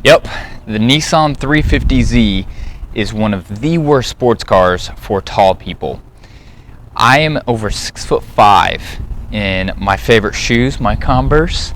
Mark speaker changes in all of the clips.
Speaker 1: Yep, the Nissan 350z is one of the worst sports cars for tall people. I am over 6'5" in my favorite shoes, my Converse,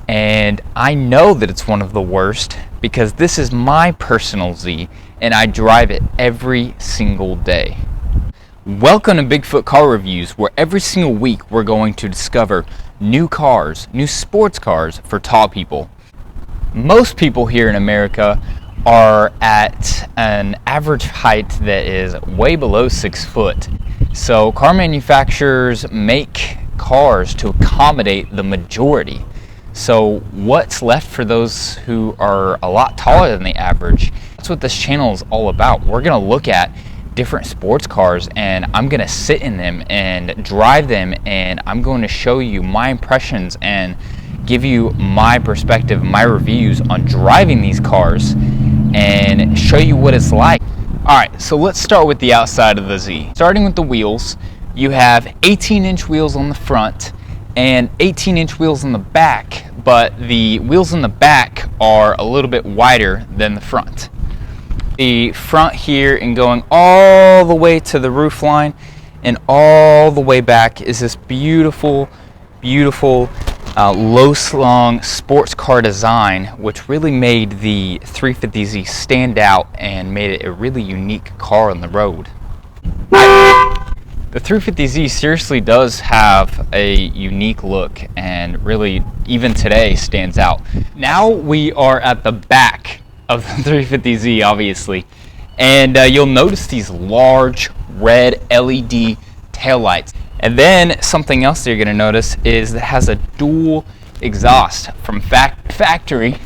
Speaker 1: and I know that it's one of the worst because this is my personal Z and I drive it every single day. Welcome to Bigfoot Car Reviews, where every single week we're going to discover new cars, new sports cars for tall people. Most people here in America are at an average height that is way below 6 foot. So car manufacturers make cars to accommodate the majority. So what's left for those who are a lot taller than the average? That's what this channel is all about. We're gonna look at different sports cars and I'm gonna sit in them and drive them, and I'm going to show you my impressions and give you my perspective, my reviews on driving these cars and show you what it's like. Alright, so let's start with the outside of the Z. Starting with the wheels, you have 18-inch wheels on the front and 18-inch wheels on the back, but the wheels in the back are a little bit wider than the front. The front here and going all the way to the roof line and all the way back is this beautiful low slung sports car design, which really made the 350z stand out and made it a really unique car on the road. The 350z seriously does have a unique look and really even today stands out. Now we are at the back of the 350z, obviously, and you'll notice these large red LED taillights. And then something else that you're going to notice is it has a dual exhaust from factory,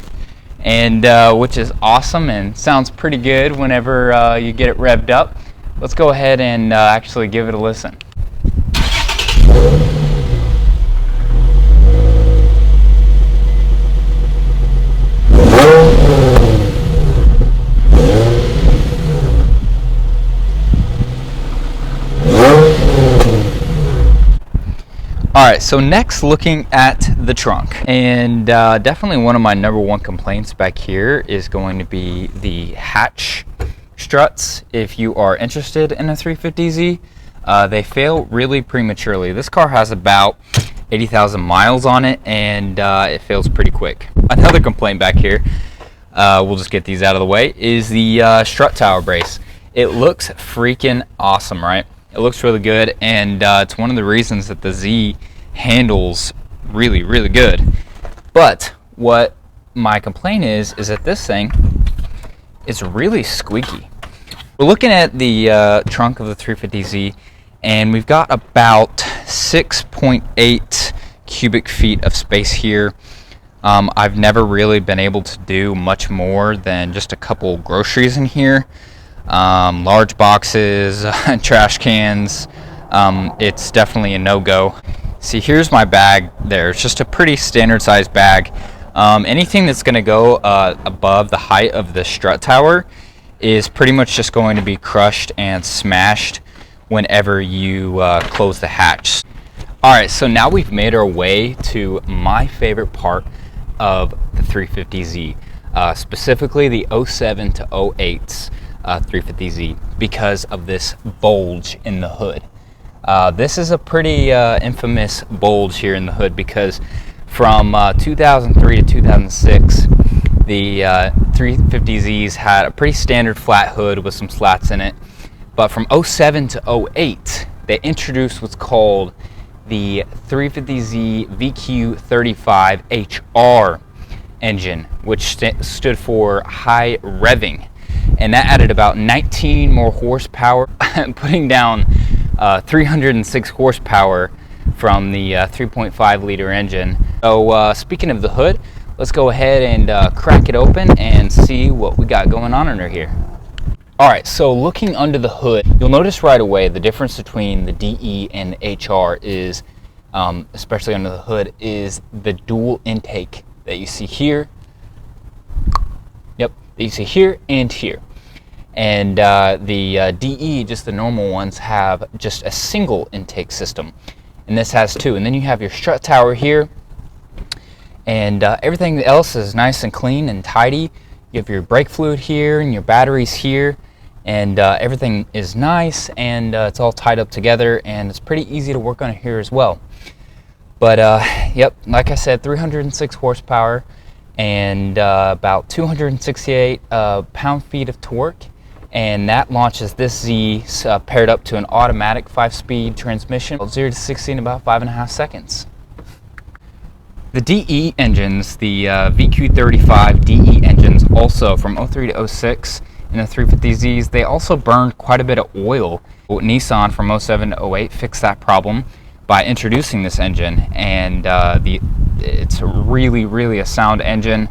Speaker 1: and which is awesome and sounds pretty good whenever you get it revved up. Let's go ahead and actually give it a listen. Alright, so next looking at the trunk, and definitely one of my #1 complaints back here is going to be the hatch struts. If you are interested in a 350z, they fail really prematurely. This car has about 80,000 miles on it, and it fails pretty quick. Another complaint back here, we'll just get these out of the way, is the strut tower brace. It looks freaking awesome, right? It looks really good, and it's one of the reasons that the Z handles really good. But what my complaint is that this thing is really squeaky. We're looking at the trunk of the 350Z, and we've got about 6.8 cubic feet of space here. I've never really been able to do much more than just a couple groceries in here. Large boxes, trash cans, it's definitely a no-go. See, here's my bag there. It's just a pretty standard sized bag. Anything that's going to go above the height of the strut tower is pretty much just going to be crushed and smashed whenever you close the hatch. Alright, so now we've made our way to my favorite part of the 350Z, specifically the 07 to 08 350Z, because of this bulge in the hood. This is a pretty infamous bulge here in the hood, because from 2003 to 2006 the 350Zs had a pretty standard flat hood with some slats in it, but from 07 to 08 they introduced what's called the 350Z VQ35HR engine, which stood for high revving, and that added about 19 more horsepower, putting down 306 horsepower from the 3.5 liter engine. So speaking of the hood, let's go ahead and crack it open and see what we got going on under here. Alright, so looking under the hood, you'll notice right away the difference between the DE and the HR is, especially under the hood, is the dual intake that you see here. Yep, that you see here and here. And the DE, just the normal ones, have just a single intake system, and this has two. And then you have your strut tower here, and everything else is nice and clean and tidy. You have your brake fluid here and your batteries here, and everything is nice, and it's all tied up together, and it's pretty easy to work on it here as well. But yep, like I said, 306 horsepower and about 268 pound-feet of torque, and that launches this Z paired up to an automatic 5-speed transmission, 0 to 60 in about 5.5 seconds. The DE engines, the VQ35 DE engines, also from 03 to 06 in the 350Zs, they also burned quite a bit of oil. Nissan from 07 to 08 fixed that problem by introducing this engine, and it's really a sound engine.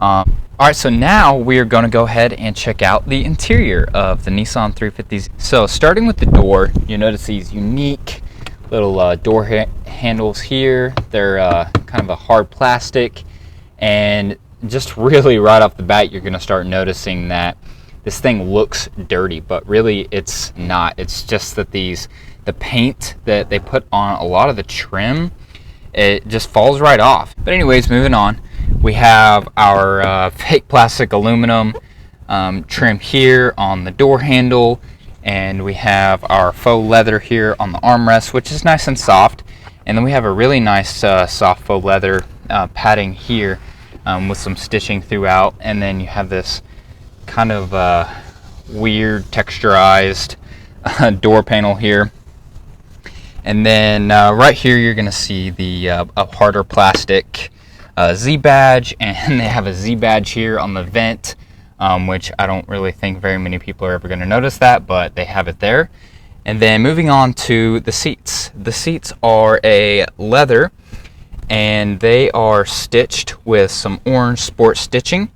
Speaker 1: Alright, so now we're going to go ahead and check out the interior of the Nissan 350Z. So starting with the door, you notice these unique little door handles here. They're kind of a hard plastic, and just really right off the bat you're going to start noticing that this thing looks dirty, but really it's not. It's just that the paint that they put on a lot of the trim, it just falls right off. But anyways, moving on, we have our fake plastic aluminum trim here on the door handle, and we have our faux leather here on the armrest, which is nice and soft. And then we have a really nice soft faux leather padding here with some stitching throughout. And then you have this kind of weird texturized door panel here. And then right here you're going to see the a harder plastic Z badge, and they have a Z badge here on the vent, which I don't really think very many people are ever going to notice that, but they have it there. And then moving on to the seats. The seats are a leather, and they are stitched with some orange sport stitching,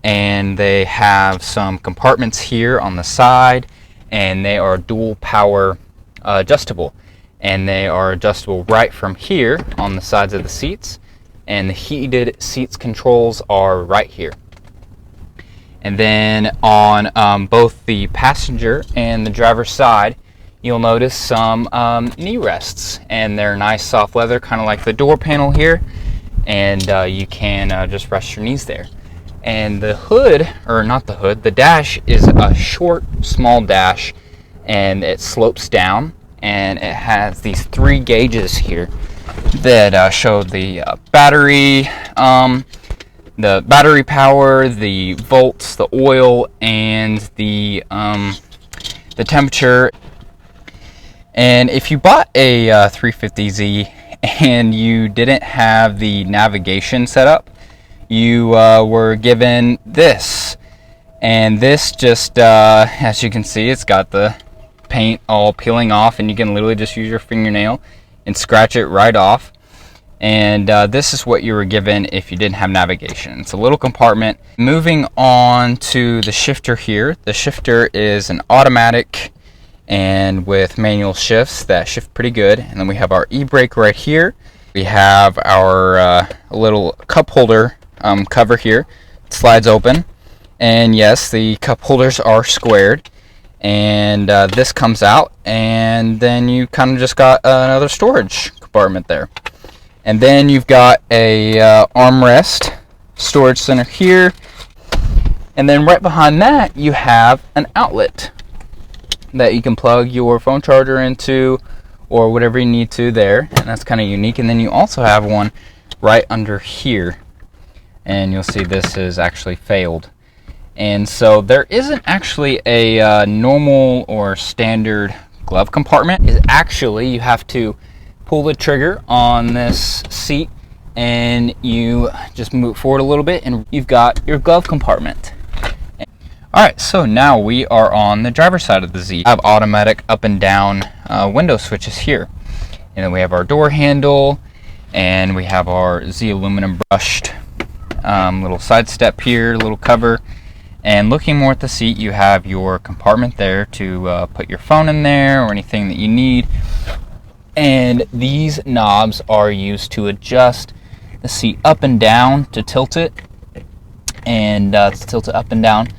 Speaker 1: and they have some compartments here on the side, and they are dual power adjustable, and they are adjustable right from here on the sides of the seats, and the heated seats controls are right here. And then on both the passenger and the driver's side, you'll notice some knee rests, and they're nice soft leather, kind of like the door panel here, and you can just rest your knees there. And the hood, or not the hood, the dash is a short, small dash, and it slopes down, and it has these 3 gauges here that show the battery power, the volts, the oil, and the temperature. And if you bought a 350Z and you didn't have the navigation set up, you were given this. And this just, as you can see, it's got the paint all peeling off, and you can literally just use your fingernail and scratch it right off. And this is what you were given if you didn't have navigation. It's a little compartment. Moving on to the shifter here. The shifter is an automatic and with manual shifts that shift pretty good. And then we have our e-brake right here. We have our little cup holder cover here. It slides open, and yes, the cup holders are squared, and this comes out, and then you kind of just got another storage compartment there. And then you've got a armrest storage center here, and then right behind that you have an outlet that you can plug your phone charger into or whatever you need to there, and that's kind of unique. And then you also have one right under here, and you'll see this is actually failed. And so there isn't actually a normal or standard glove compartment. Is actually, you have to pull the trigger on this seat, and you just move forward a little bit, and you've got your glove compartment. Alright, so now we are on the driver's side of the Z. We have automatic up and down window switches here. And then we have our door handle, and we have our Z aluminum brushed little side step here, little cover. And looking more at the seat, you have your compartment there to put your phone in there or anything that you need. And these knobs are used to adjust the seat up and down, to tilt it, and to tilt it up and down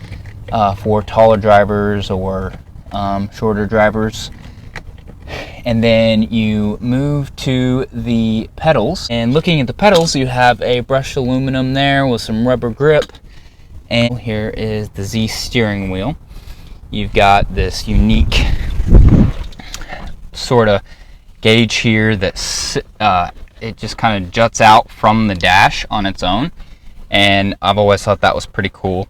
Speaker 1: for taller drivers or shorter drivers. And then you move to the pedals, and looking at the pedals, you have a brushed aluminum there with some rubber grip, And here is the Z steering wheel. You've got this unique sort of gauge here that's it just kind of juts out from the dash on its own, and I've always thought that was pretty cool.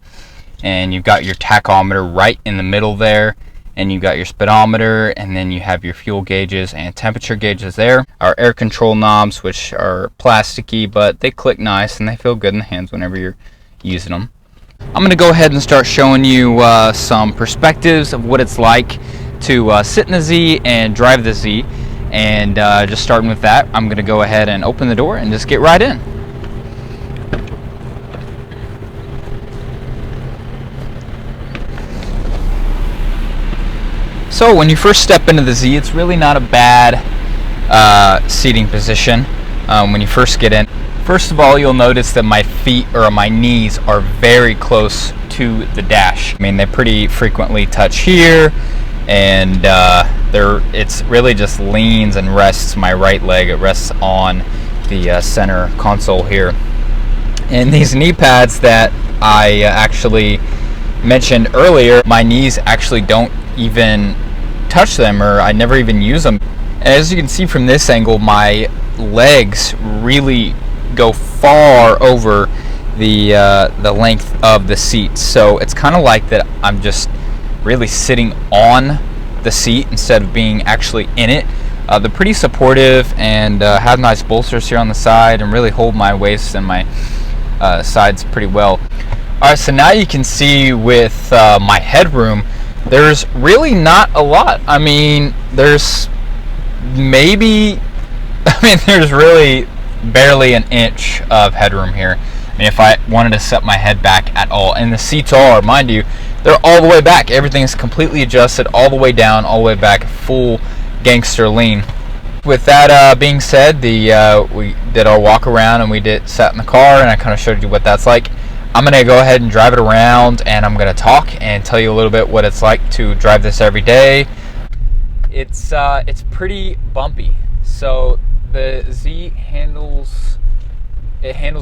Speaker 1: And you've got your tachometer right in the middle there, and you've got your speedometer, and then you have your fuel gauges and temperature gauges there. Our air control knobs, which are plasticky, but they click nice and they feel good in the hands whenever you're using them. I'm going to go ahead and start showing you some perspectives of what it's like to sit in the Z and drive the Z. And just starting with that, I'm going to go ahead and open the door and just get right in. So when you first step into the Z, it's really not a bad seating position when you first get in. First of all, you'll notice that my feet or my knees are very close to the dash. I mean, they pretty frequently touch here, and it's really just leans and rests my right leg. It rests on the center console here. And these knee pads that I actually mentioned earlier, my knees actually don't even touch them, or I never even use them. And as you can see from this angle, my legs really go far over the length of the seat. So it's kind of like that I'm just really sitting on the seat instead of being actually in it. They're pretty supportive and have nice bolsters here on the side and really hold my waist and my sides pretty well. Alright, so now you can see with my headroom, there's really not a lot. I mean, there's really barely an inch of headroom here. I mean, if I wanted to set my head back at all, and the seats are, mind you, they're all the way back. Everything is completely adjusted all the way down, all the way back, full gangster lean. With that being said, we did our walk around and we sat in the car, and I kind of showed you what that's like. I'm gonna go ahead and drive it around, and I'm gonna talk and tell you a little bit what it's like to drive this every day. It's pretty bumpy, so the Z handles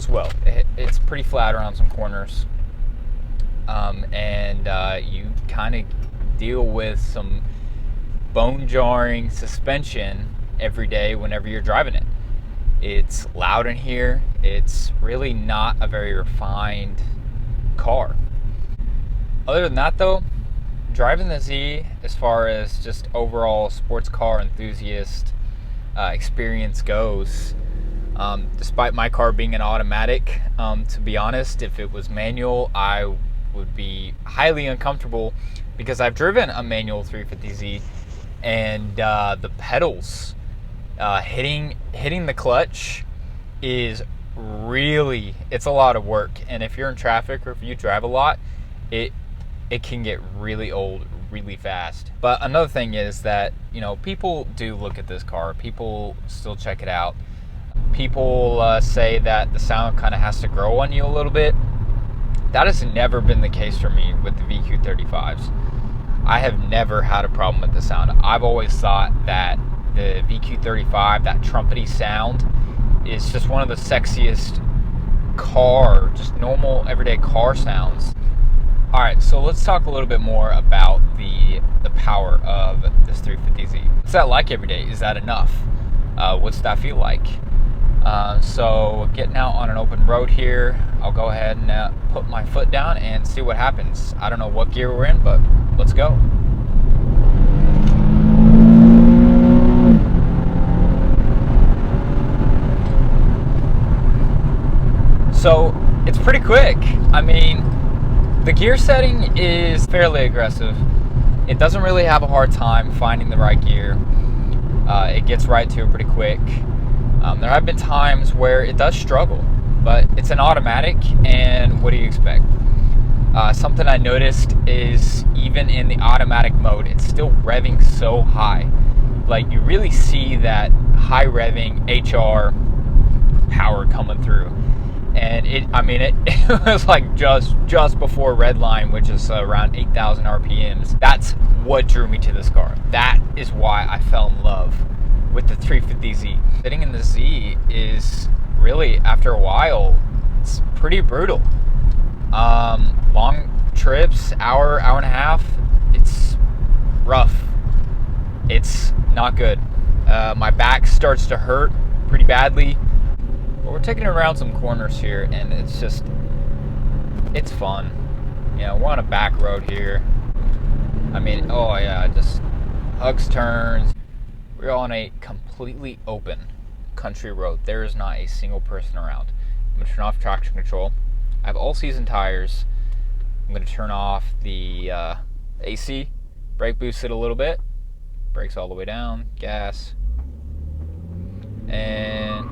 Speaker 1: well. It's pretty flat around some corners, and you kind of deal with some bone-jarring suspension every day whenever you're driving it. It's loud in here. It's really not a very refined car. Other than that though, driving the Z, as far as just overall sports car enthusiast experience goes, despite my car being an automatic, to be honest, if it was manual, I would be highly uncomfortable, because I've driven a manual 350Z, and the pedals, hitting the clutch is really, it's a lot of work. And if you're in traffic or if you drive a lot, it can get really old really fast. But another thing is that, you know, people do look at this car. People still check it out. People say that the sound kind of has to grow on you a little bit. That has never been the case for me with the VQ35s. I have never had a problem with the sound. I've always thought that the VQ35, that trumpety sound, is just one of the sexiest car, just normal everyday car sounds. Alright, so let's talk a little bit more about the power of this 350Z. What's that like every day? Is that enough? What's that feel like? So getting out on an open road here, I'll go ahead and put my foot down and see what happens. I don't know what gear we're in, but let's go. So it's pretty quick. I mean, the gear setting is fairly aggressive. It doesn't really have a hard time finding the right gear. It gets right to it pretty quick. There have been times where it does struggle, but it's an automatic, and what do you expect? Something I noticed is even in the automatic mode, it's still revving so high. Like, you really see that high revving HR power coming through. And it was like just before redline, which is around 8,000 RPMs. That's what drew me to this car. That is why I fell in love with the 350Z. Sitting in the Z is really, after a while, it's pretty brutal. Long trips, hour and a half, it's rough. It's not good. My back starts to hurt pretty badly. But we're taking it around some corners here, and it's fun. You know, we're on a back road here. I mean, oh yeah, just hugs, turns. We're on a completely open country road. There is not a single person around. I'm gonna turn off traction control. I have all season tires. I'm gonna turn off the AC, brake boost it a little bit, brakes all the way down, gas, and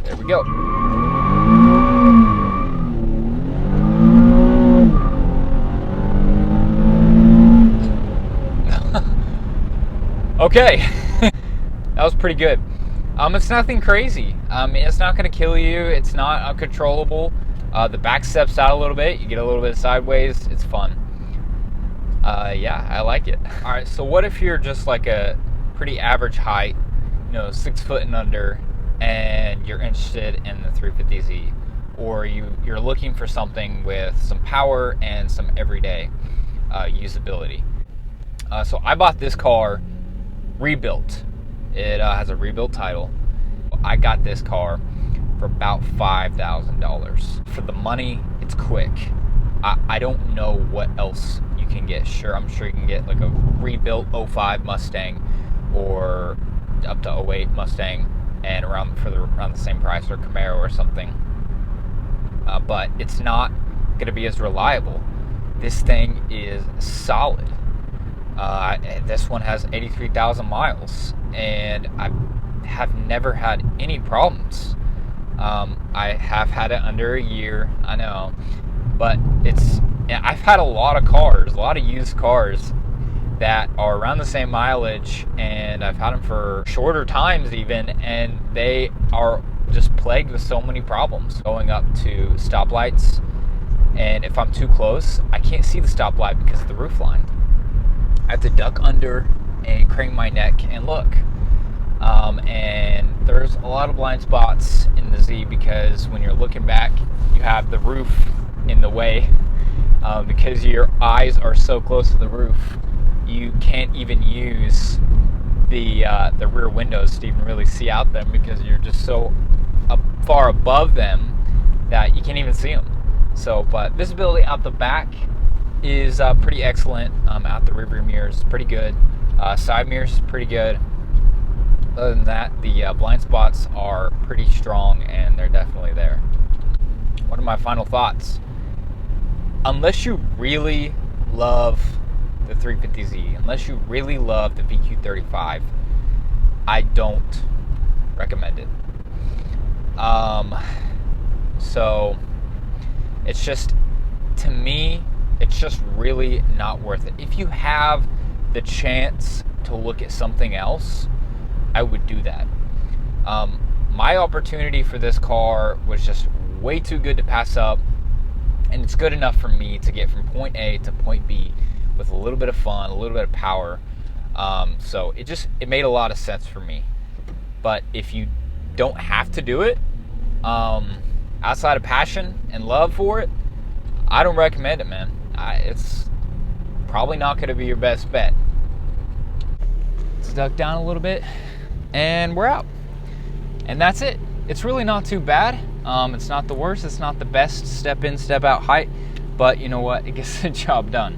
Speaker 1: there we go. Okay, that was pretty good. It's nothing crazy. It's not going to kill you. It's not uncontrollable. The back steps out a little bit. You get a little bit sideways. It's fun. Yeah, I like it. All right, so what if you're just like a pretty average height, 6 foot and under, and you're interested in the 350Z, or you're looking for something with some power and some everyday usability. So I bought this car rebuilt. It has a rebuilt title. I got this car for about $5,000. For the money, it's quick. I don't know what else you can get. I'm sure you can get like a rebuilt 05 Mustang or up to 08 Mustang and around the same price, or Camaro or something. But it's not going to be as reliable. This thing is solid. This one has 83,000 miles, and I have never had any problems. I have had it under a year, I know, but I've had a lot of used cars that are around the same mileage, and I've had them for shorter times even, and they are just plagued with so many problems. Going up to stoplights, and if I'm too close, I can't see the stoplight because of the roof line. I have to duck under and crane my neck and look. And there's a lot of blind spots in the Z because when you're looking back, you have the roof in the way. Because your eyes are so close to the roof, you can't even use the rear windows to even really see out them, because you're just so far above them that you can't even see them. So, but visibility out the back is pretty excellent. Out the rearview mirrors, pretty good. Side mirrors, pretty good. Other than that, the blind spots are pretty strong, and they're definitely there. What are my final thoughts? Unless you really love the 350Z, unless you really love the VQ35, I don't recommend it. So it's just, to me, it's just really not worth it. If you have the chance to look at something else, I would do that. My opportunity for this car was just way too good to pass up, and it's good enough for me to get from point A to point B with a little bit of fun, a little bit of power. So it made a lot of sense for me. But if you don't have to do it, outside of passion and love for it, I don't recommend it, man. It's probably not going to be your best bet. Let's duck down a little bit, and we're out. And that's it. It's really not too bad. It's not the worst. It's not the best step in, step out height, but you know what? It gets the job done.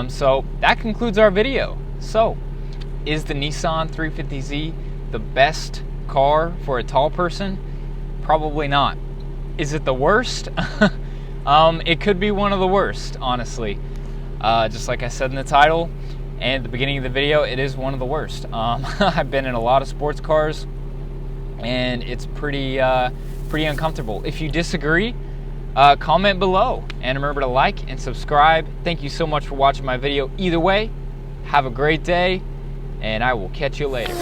Speaker 1: So that concludes our video. So, is the Nissan 350Z the best car for a tall person? Probably not. Is it the worst? It could be one of the worst, honestly. Just like I said in the title and at the beginning of the video, it is one of the worst. I've been in a lot of sports cars, and it's pretty uncomfortable. If you disagree, comment below, and remember to like and subscribe. Thank you so much for watching my video. Either way, have a great day, and I will catch you later.